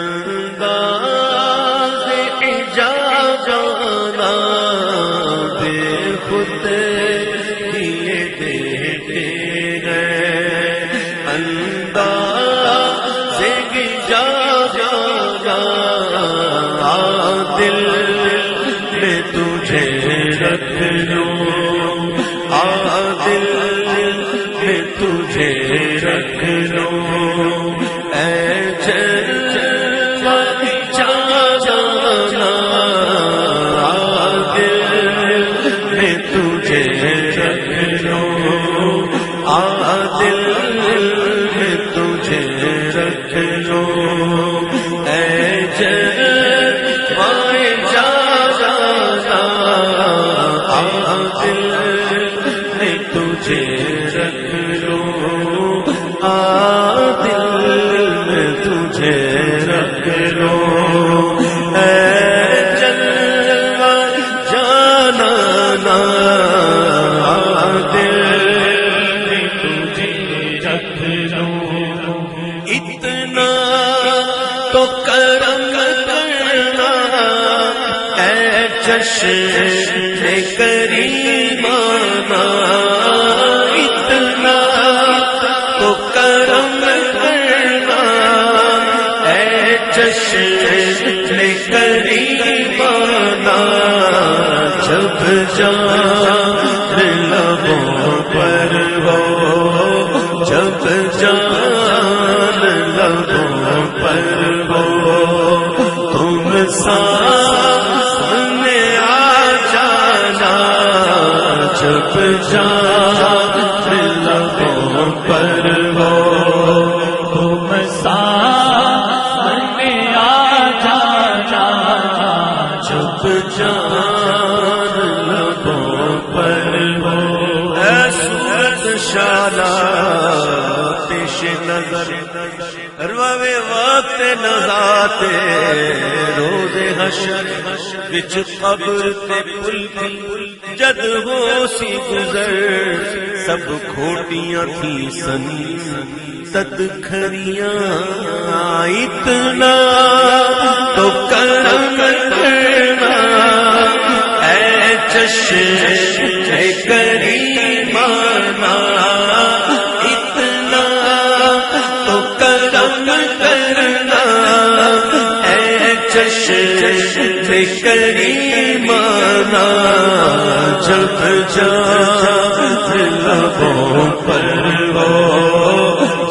انداز اجازانا بے خود کیے دیتے گئے، انداز اجازانا دل میں تجھے رکھ لوں، دل میں تجھے رکھ لوں، اے جلوہ جانا دل میں تجھے رکھ لوں، دل میں تجھے رکھ لوں، اے جلوہ جانا دل میں تجھے رکھ لوں، دل میں تجھے رکھ لوں، اے جلوہ جانا دل میں تجھے رکھ لوں، اتنا تو کرم کرنا اے چشم کریمانہ، اتنا تو کرم کرنا اے چشم کریمانہ، جب جان لبوں پر ہو، جب جان لبوں پر ہو، تم سامنے آ جانا، جب جان لبوں پر ہو، تم سامنے آ جانا، جب جان لبوں پر ہو، اے صورت شالا پیش نظر روے وقت نظاتے روز حشر وچ قبر تے پل جد ہو سی گزر، سب کھوٹیاں تھی سن تد کھریاں، اتنا تو کرم کرنا اے چشم کریمانہ، اتنا تو کرم کرنا اے چشم کریمانہ، جب جان لبوں پر ہو،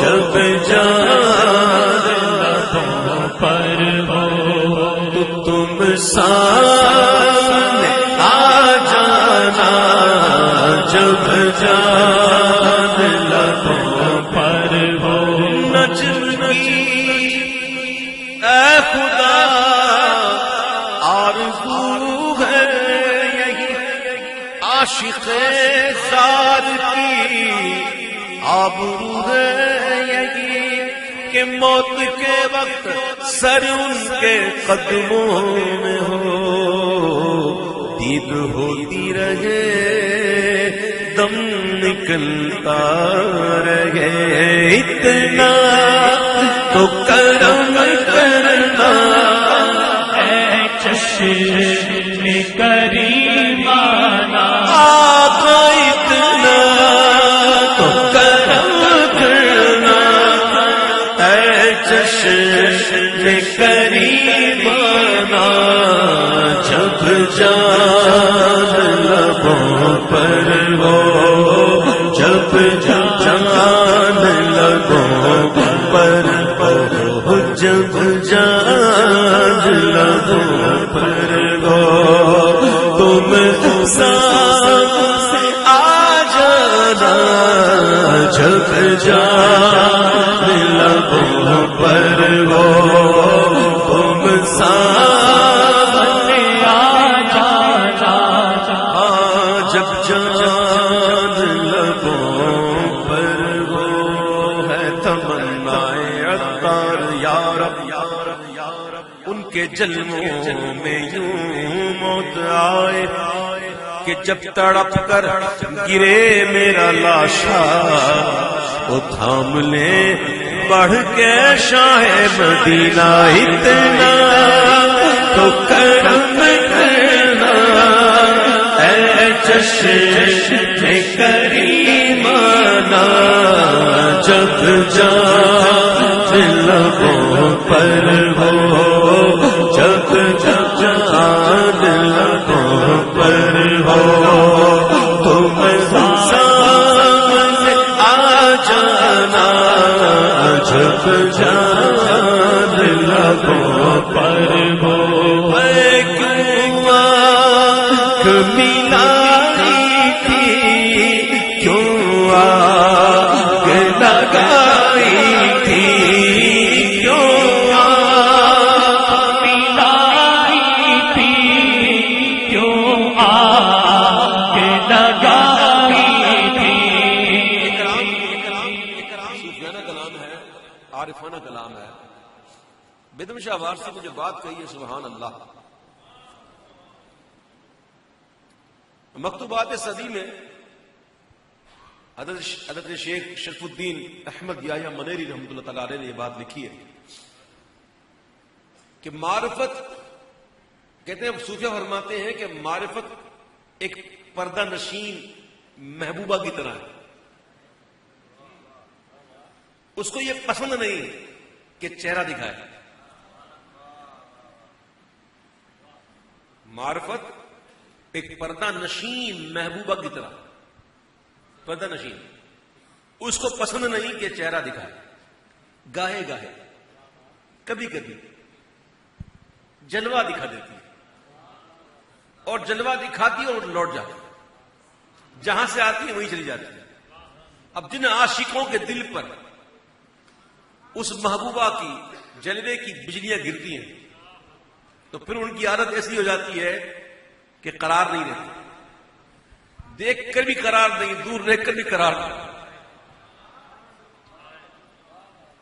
جب جان لبوں پر ہو، تو تم سامنے آ جانا، جب جان لبوں پر ہو، نجم کی اے خدا آرزو ہے یہی، عاشق ذات کی آبرو ہے یہی، کہ موت کے وقت سر ان کے قدموں میں ہو، دید ہوتی رہے دم نکلتا رہے، اتنا تو کرم کرنا اے چشم کریمانہ، آقا اتنا تو کرم کرنا اے چشم کریمانہ، جب جان لبوں پر ہو، جب جان لبوں پر ہو، جب جان لبوں پر ہو، تم سامنے آ جانا، جب جان لبوں پر ہو، تم سامنے آ جانا، جب جان لبوں پر ہو، ہے تمنائے عطار یا رب، ان کے جلووں میں یوں موت آئے کہ جب تڑپ کر گرے میرا لاشا، وہ تھام لے بڑھ کے شاہ مدینہ اتنا تو کرم کرنا، اے چشم کریمانہ جب جان لبوں پر ہو، جب جان لبوں پر ہو، تم سامنے آ جانا جب جان لبوں پر ہو۔ اے کیوں آنکھ ملائی تھی، کیوں آگ لگائی تھی، کیوں آگ ملائی تھی، کیوں آگ لگائی تھی۔ صوفیانہ کلام ہے، عارفانہ کلام ہے۔ بیدم شاہ وارثی نے جو بات کہی ہے سبحان اللہ۔ مکتوبات صدی میں حضرت شیخ شرف الدین احمد یحییٰ منیری رحمۃ اللہ تعالی علیہ نے یہ بات لکھی ہے کہ معرفت، کہتے ہیں صوفیہ فرماتے ہیں کہ معرفت ایک پردہ نشین محبوبہ کی طرح ہے، اس کو یہ پسند نہیں کہ چہرہ دکھائے۔ معرفت ایک پردہ نشین محبوبہ کی طرح، پردہ نشین، اس کو پسند نہیں کہ چہرہ دکھائے۔ گاہے گاہے کبھی کبھی جلوہ دکھا دیتی ہے، اور جلوہ دکھاتی ہے اور لوٹ جاتی ہے، جہاں سے آتی ہے وہیں چلی جاتی ہے۔ اب جن عاشقوں کے دل پر اس محبوبہ کی جلوے کی بجلیاں گرتی ہیں تو پھر ان کی عادت ایسی ہو جاتی ہے کہ قرار نہیں رہتی، دیکھ کر بھی قرار نہیں، دور رہ کر بھی قرار نہیں،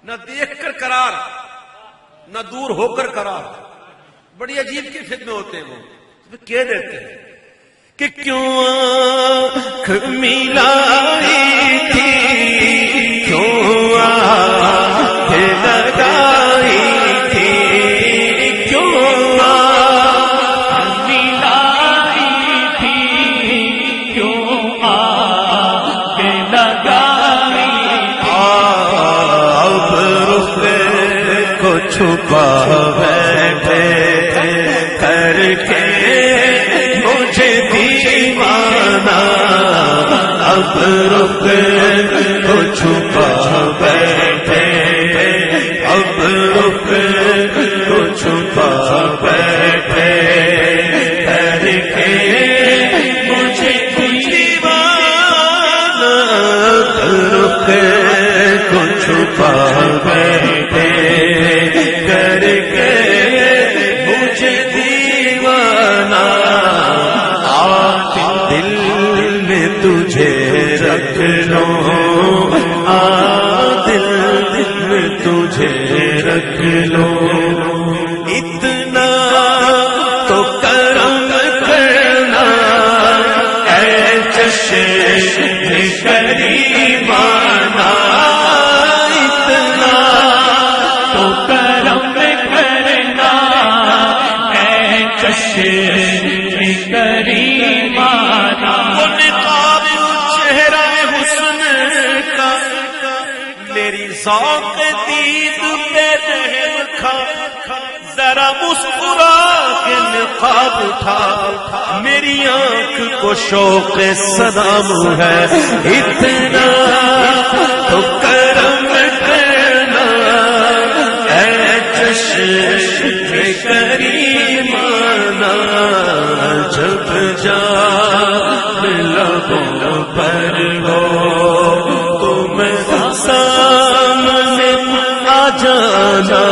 نہ دیکھ کر قرار نہ دور ہو کر قرار۔ بڑی عجیب کیفیت میں ہوتے ہیں وہ کہہ دیتے ہیں کہ کیوں آنکھ ملائی تھی، کیوں آنکھ لگائی تھی، کیوں آنکھ ملائی تھی، کیوں آنکھ لگائی تھی۔ اب رخ کو چھپا بیٹھے کر کے مجھے دیوانہ، اب رخ کو چھپا بیٹھے، اب رخ کو چھپا بیٹھے کر کے مجھے دیوانہ، رخ کو چھپا بیٹھے کر کے مجھے دیوانہ، آ دل میں تجھے رکھ لو، آ دل میں تجھے رکھ لو، اتنا تو کرم کرنا اے چشم کریمانہ، اتنا تو کرم کرنا اے چشم کریمانہ۔ وہ نقاب چہرہ حسن کا میری ذوق دید پہ رحم کھا، ذرا مسکرا کے نقاب اٹھا، میری آنکھ کو شوق سلام ہے، اتنا تو کرم کرنا اے چشم کریمانہ، جب جان لبوں پر ہو تم سامنے آ جانا،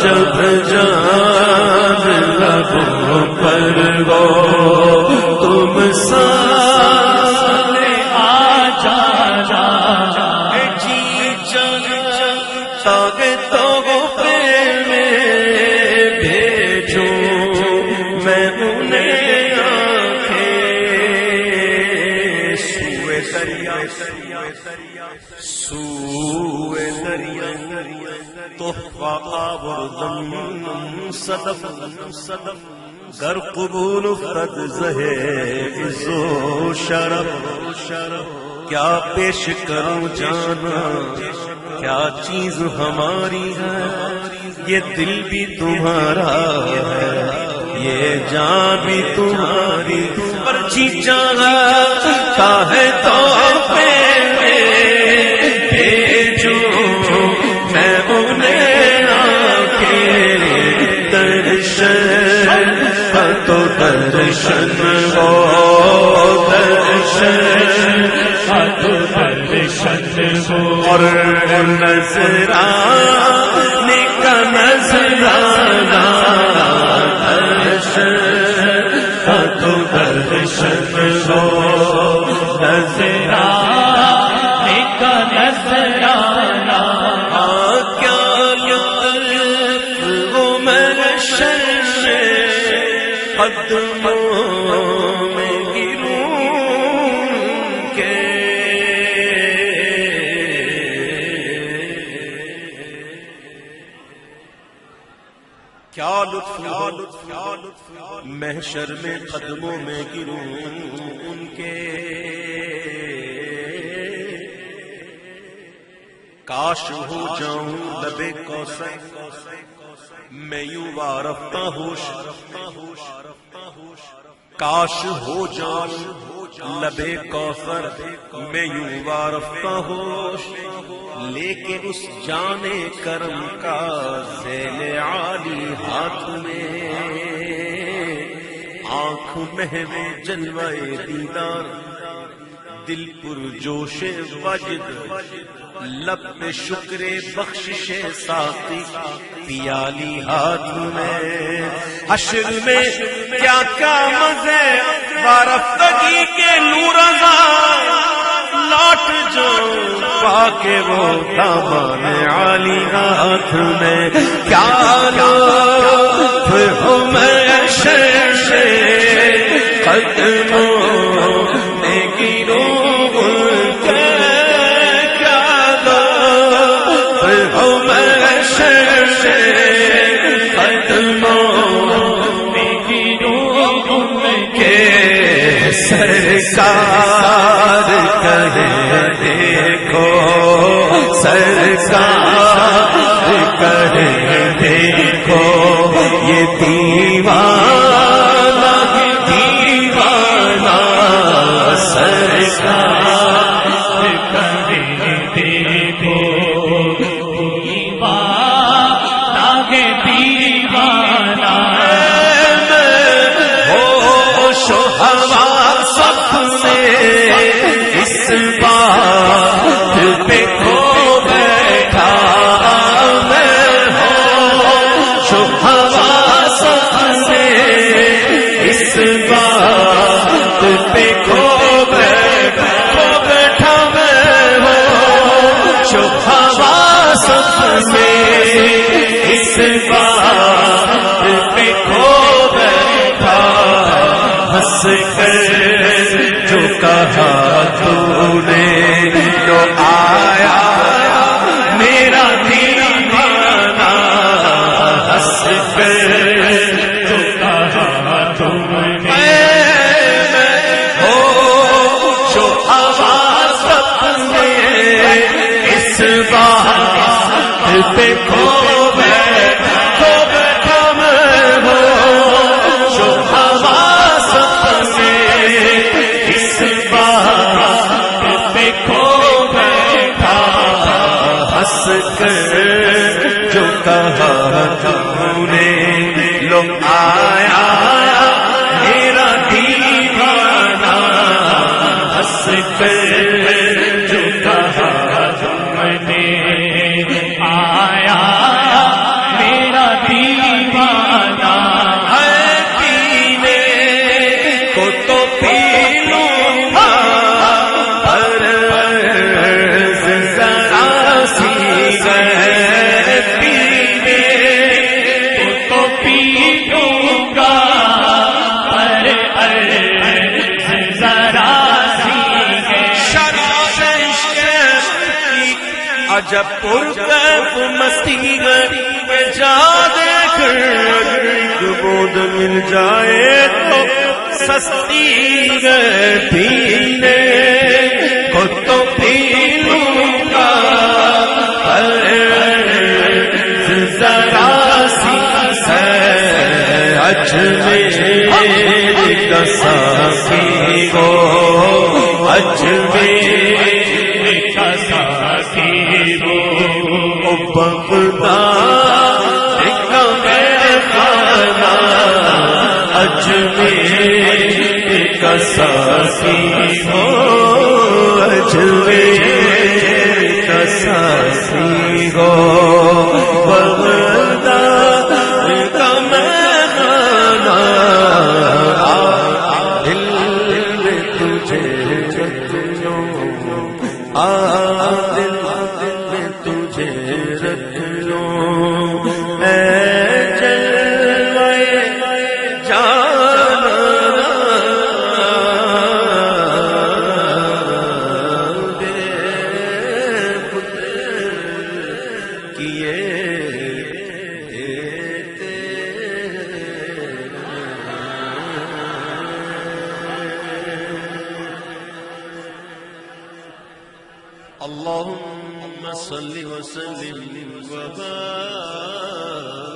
جب جان لبوں پر ہو تم سامنے آ جانا، جی جان تاکہ تو میں بھیجوں میں انہیں آنکھیں سوئے دریا، سوئے دریا تحفہ آوردم صدف گر قبول افتد زہے عز و شرف کیا پیش کروں جانا کیا چیز ہماری ہے یہ دل بھی تمہارا ہے یہ جان بھی تمہاری پرچی چاہتا ہے تو بھیجو میں انہیں آ کے درشن تو درشن ہو درشن تو درشن ہو اور نظرانہ کا نظرانہ درشن تو درشن ہو نظرانہ کا نظرانہ کیا لطف وہ محشر قدموں میں گروں کے کیا لطف محشر میں قدموں میں گروں ان کے کاش ہو جاؤں لبے کوثر میں یوں وارفتہ ہوش کاش ہو جاؤں لبے کوثر میں یوں وارفتہ ہوش لیکن اس جانے کرم کا ذیل عالی ہاتھ میں آنکھ محو جلوہ دیدار دل پر جوش وجد لب پہ شکر بخشش ساقی پیالی ہاتھ میں حشر میں کیا کیا مزے وارفتگی کے نور رضا لوٹ جو پاکے وہ دامان عالی ہاتھ میں کیا لطف ہو محشر سے قدموں میں گروں سرکار کہے دیکھو سرکار کہے دیکھو یہ دیوانہ دیوانہ سرکار کہے دیکھو دیوانہ دیوانہ ہوش و حواس اس بات پہ کھو بیٹھا میں ہوش و حواس سے اس بات پہ کھو بیٹھا میں ہوش و حواس سے اس بات پہ کھو بیٹھا ہنس کر جو کہا تو نے جو آیا میرا دیوانہ ہنس کر جو کہا تم نے ہوش و حواس میں اس بات پہ کھو بیٹھا میں ہوش و حواس اس بات پہ کھو بیٹھا ہنس کر جو کہا تم نے لو آیا میرا دیوانہ ہنس کر جو کہا تم نے آیا میرا دیوانہ ہے پینے کو تو پی پینے عجب پرکیف مستی ہے جا دیکھ اگر ایک بود مل جائے تو سستی ہے پینے کو تو پی لوں گا ذرا سی اجمیر کا ساقی ہو اجمیر کا ساقی ہو بغداد کا میخانہ اجمیر کا ساقی ہو اجمیر کا ساقی ہو بغداد کا میخانہ دل میں تجھے رکھ لوں دل میں تجھے رکھ لوں اے جلوے جانا بے خود کیے اللهم صل وسلم وبارك